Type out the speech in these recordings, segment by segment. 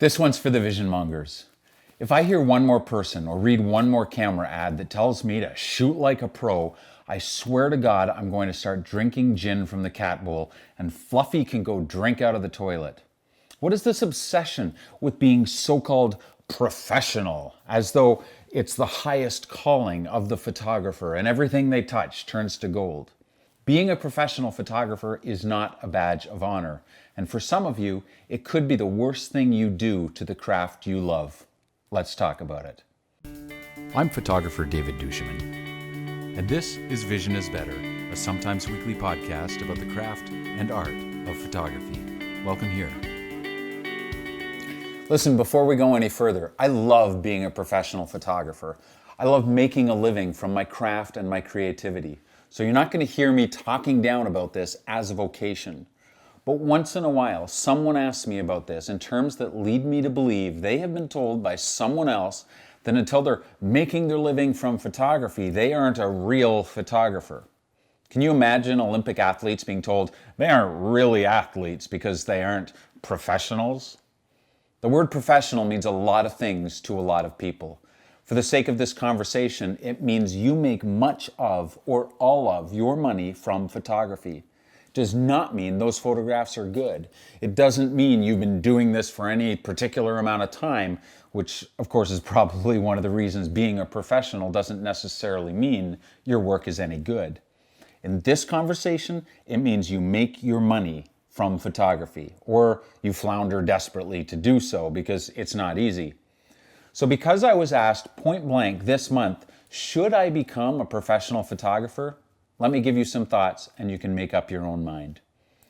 This one's for the VisionMongers. If I hear one more person or read one more camera ad that tells me to shoot like a pro, I swear to God I'm going to start drinking gin from the cat bowl and Fluffy can go drink out of the toilet. What is this obsession with being so-called professional, as though it's the highest calling of the photographer and everything they touch turns to gold? Being a professional photographer is not a badge of honor, and for some of you, it could be the worst thing you do to the craft you love. Let's talk about it. I'm photographer David duChemin, and this is Vision is Better, a sometimes weekly podcast about the craft and art of photography. Welcome here. Listen, before we go any further, I love being a professional photographer. I love making a living from my craft and my creativity. So you're not going to hear me talking down about this as a vocation. But once in a while, someone asks me about this in terms that lead me to believe they have been told by someone else that until they're making their living from photography, they aren't a real photographer. Can you imagine Olympic athletes being told they aren't really athletes because they aren't professionals? The word professional means a lot of things to a lot of people. For the sake of this conversation, it means you make much of or all of your money from photography. It does not mean those photographs are good. It doesn't mean you've been doing this for any particular amount of time, which of course is probably one of the reasons being a professional doesn't necessarily mean your work is any good. In this conversation, it means you make your money from photography, or you flounder desperately to do so because it's not easy. So because I was asked point blank this month, should I become a professional photographer? Let me give you some thoughts and you can make up your own mind.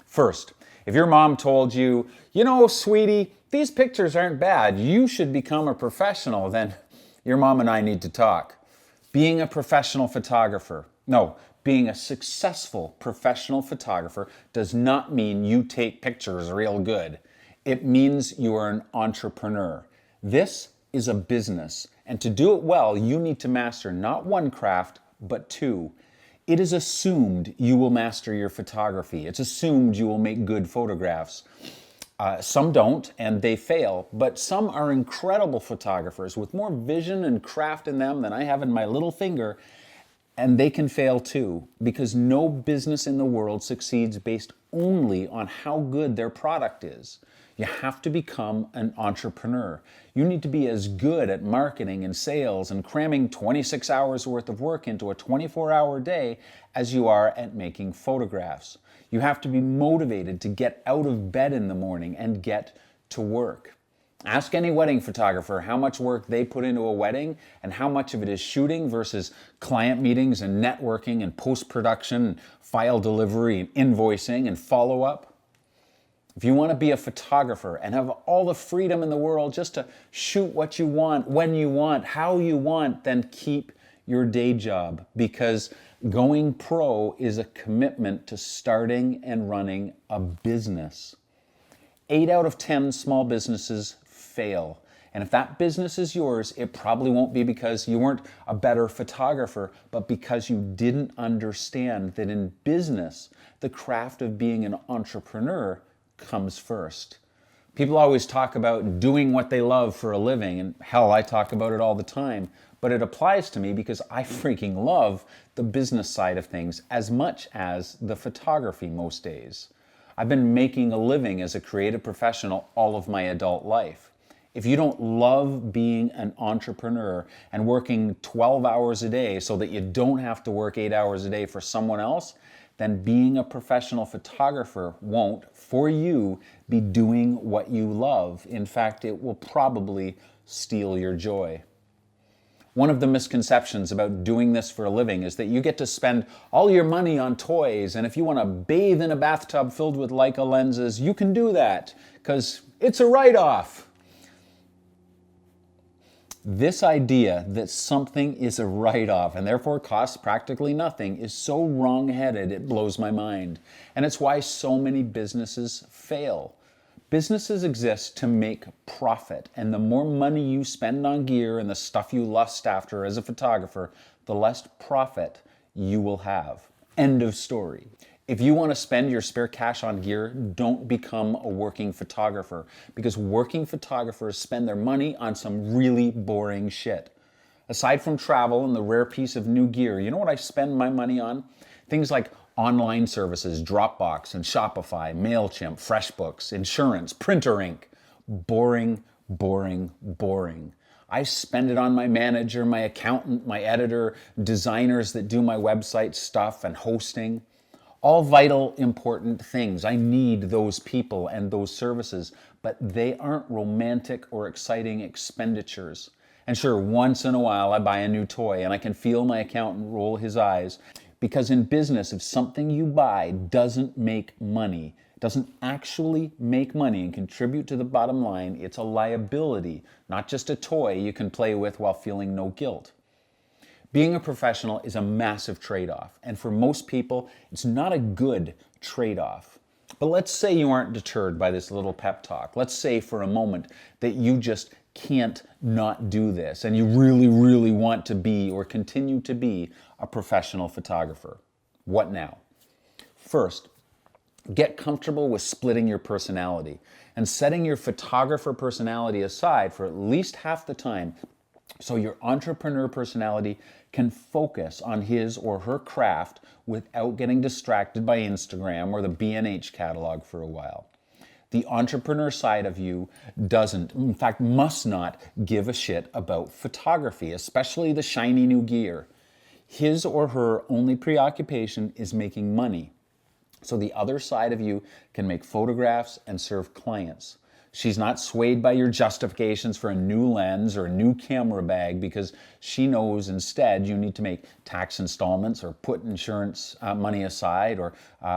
First, if your mom told you, sweetie, these pictures aren't bad, you should become a professional, then your mom and I need to talk. Being a professional photographer, being a successful professional photographer does not mean you take pictures real good. It means you are an entrepreneur. This is a business, and to do it well, you need to master not one craft, but two. It is assumed you will master your photography. It's assumed you will make good photographs. Some don't, and they fail, but some are incredible photographers with more vision and craft in them than I have in my little finger, and they can fail too, because no business in the world succeeds based only on how good their product is. You have to become an entrepreneur. You need to be as good at marketing and sales and cramming 26 hours worth of work into a 24-hour day as you are at making photographs. You have to be motivated to get out of bed in the morning and get to work. Ask any wedding photographer how much work they put into a wedding and how much of it is shooting versus client meetings and networking and post-production, and file delivery and invoicing and follow-up. If you want to be a photographer and have all the freedom in the world just to shoot what you want, when you want, how you want, then keep your day job, because going pro is a commitment to starting and running a business. 8 out of 10 small businesses fail. And if that business is yours, it probably won't be because you weren't a better photographer, but because you didn't understand that in business, the craft of being an entrepreneur comes first. People always talk about doing what they love for a living, and hell, I talk about it all the time, but it applies to me because I freaking love the business side of things as much as the photography most days. I've been making a living as a creative professional all of my adult life. If you don't love being an entrepreneur and working 12 hours a day so that you don't have to work 8 hours a day for someone else, then being a professional photographer won't, for you, be doing what you love. In fact, it will probably steal your joy. One of the misconceptions about doing this for a living is that you get to spend all your money on toys, and if you want to bathe in a bathtub filled with Leica lenses, you can do that, because it's a write-off. This idea that something is a write-off and therefore costs practically nothing is so wrong-headed it blows my mind. And it's why so many businesses fail. Businesses exist to make profit, and the more money you spend on gear and the stuff you lust after as a photographer, the less profit you will have. End of story. If you want to spend your spare cash on gear, don't become a working photographer, because working photographers spend their money on some really boring shit. Aside from travel and the rare piece of new gear, you know what I spend my money on? Things like online services, Dropbox and Shopify, MailChimp, FreshBooks, insurance, printer ink. Boring, boring, boring. I spend it on my manager, my accountant, my editor, designers that do my website stuff and hosting. All vital, important things. I need those people and those services, but they aren't romantic or exciting expenditures. And sure, once in a while I buy a new toy and I can feel my accountant roll his eyes, because in business, if something you buy doesn't make money, doesn't actually make money and contribute to the bottom line, it's a liability, not just a toy you can play with while feeling no guilt. Being a professional is a massive trade-off, and for most people, it's not a good trade-off. But let's say you aren't deterred by this little pep talk. Let's say for a moment that you just can't not do this, and you really, really want to be or continue to be a professional photographer. What now? First, get comfortable with splitting your personality and setting your photographer personality aside for at least half the time, so your entrepreneur personality can focus on his or her craft without getting distracted by Instagram or the B&H catalog for a while. The entrepreneur side of you doesn't, in fact, must not give a shit about photography, especially the shiny new gear. His or her only preoccupation is making money. So the other side of you can make photographs and serve clients. She's not swayed by your justifications for a new lens or a new camera bag, because she knows instead you need to make tax installments or put insurance money aside or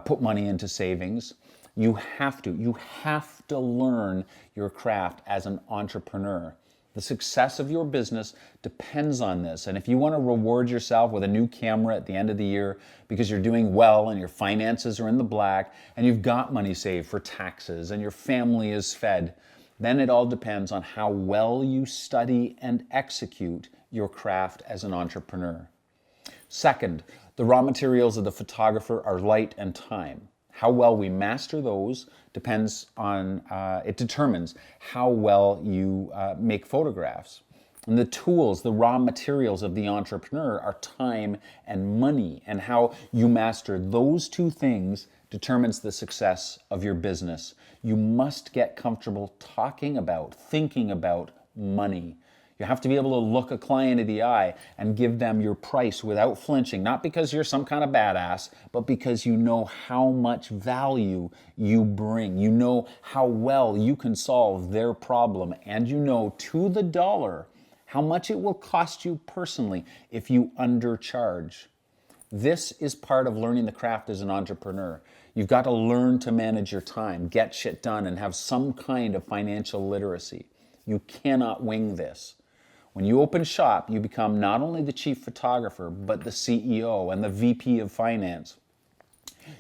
put money into savings. You have to learn your craft as an entrepreneur. The success of your business depends on this. And if you want to reward yourself with a new camera at the end of the year because you're doing well and your finances are in the black and you've got money saved for taxes and your family is fed, then it all depends on how well you study and execute your craft as an entrepreneur. Second, the raw materials of the photographer are light and time. How well we master those determines how well you make photographs. And the tools, the raw materials of the entrepreneur are time and money, and how you master those two things determines the success of your business. You must get comfortable talking about, thinking about money. You have to be able to look a client in the eye and give them your price without flinching, not because you're some kind of badass, but because you know how much value you bring. You know how well you can solve their problem, and you know to the dollar how much it will cost you personally if you undercharge. This is part of learning the craft as an entrepreneur. You've got to learn to manage your time, get shit done, and have some kind of financial literacy. You cannot wing this. When you open shop, you become not only the chief photographer, but the CEO and the VP of finance.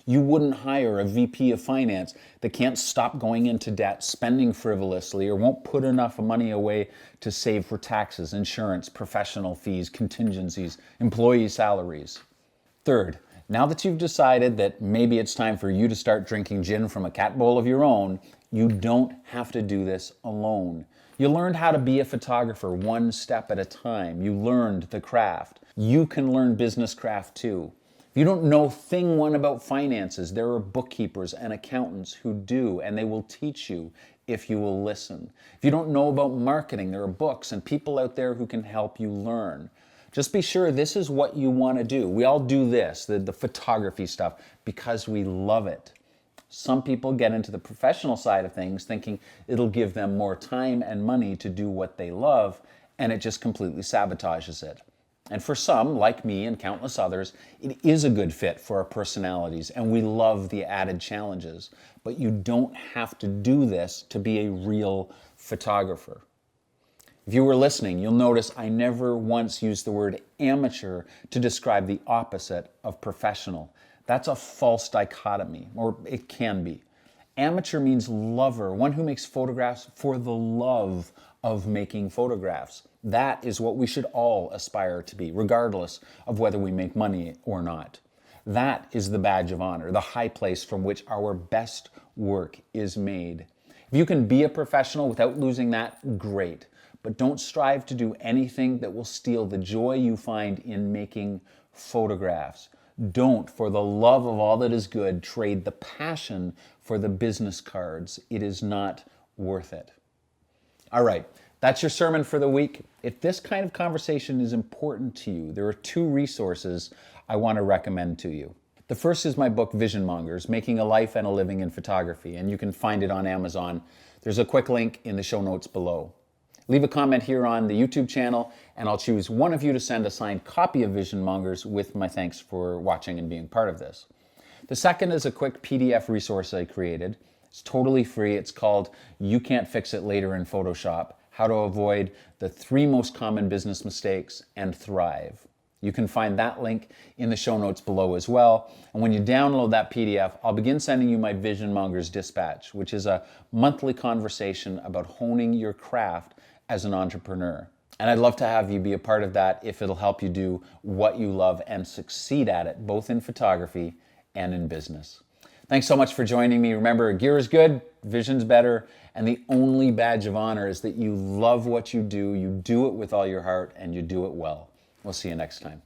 You wouldn't hire a VP of finance that can't stop going into debt, spending frivolously, or won't put enough money away to save for taxes, insurance, professional fees, contingencies, employee salaries. Third, now that you've decided that maybe it's time for you to start drinking gin from a cat bowl of your own, you don't have to do this alone. You learned how to be a photographer one step at a time. You learned the craft. You can learn business craft too. If you don't know thing one about finances, there are bookkeepers and accountants who do, and they will teach you if you will listen. If you don't know about marketing, there are books and people out there who can help you learn. Just be sure this is what you want to do. We all do this, the photography stuff, because we love it. Some people get into the professional side of things thinking it'll give them more time and money to do what they love, and it just completely sabotages it. And for some, like me and countless others, it is a good fit for our personalities, and we love the added challenges. But you don't have to do this to be a real photographer. If you were listening, you'll notice I never once used the word amateur to describe the opposite of professional. That's a false dichotomy, or it can be. Amateur means lover, one who makes photographs for the love of making photographs. That is what we should all aspire to be, regardless of whether we make money or not. That is the badge of honor, the high place from which our best work is made. If you can be a professional without losing that, great. But don't strive to do anything that will steal the joy you find in making photographs. Don't, for the love of all that is good, trade the passion for the business cards. It is not worth it. All right, that's your sermon for the week. If this kind of conversation is important to you, there are two resources I want to recommend to you. The first is my book, VisionMongers, Making a Life and a Living in Photography, and you can find it on Amazon. There's a quick link in the show notes below. Leave a comment here on the YouTube channel, and I'll choose one of you to send a signed copy of VisionMongers with my thanks for watching and being part of this. The second is a quick PDF resource I created. It's totally free. It's called You Can't Fix It Later in Photoshop: How to Avoid the 3 Most Common Business Mistakes and Thrive. You can find that link in the show notes below as well. And when you download that PDF, I'll begin sending you my VisionMongers Dispatch, which is a monthly conversation about honing your craft as an entrepreneur. And I'd love to have you be a part of that if it'll help you do what you love and succeed at it, both in photography and in business. Thanks so much for joining me. Remember, gear is good, vision's better, and the only badge of honor is that you love what you do it with all your heart, and you do it well. We'll see you next time.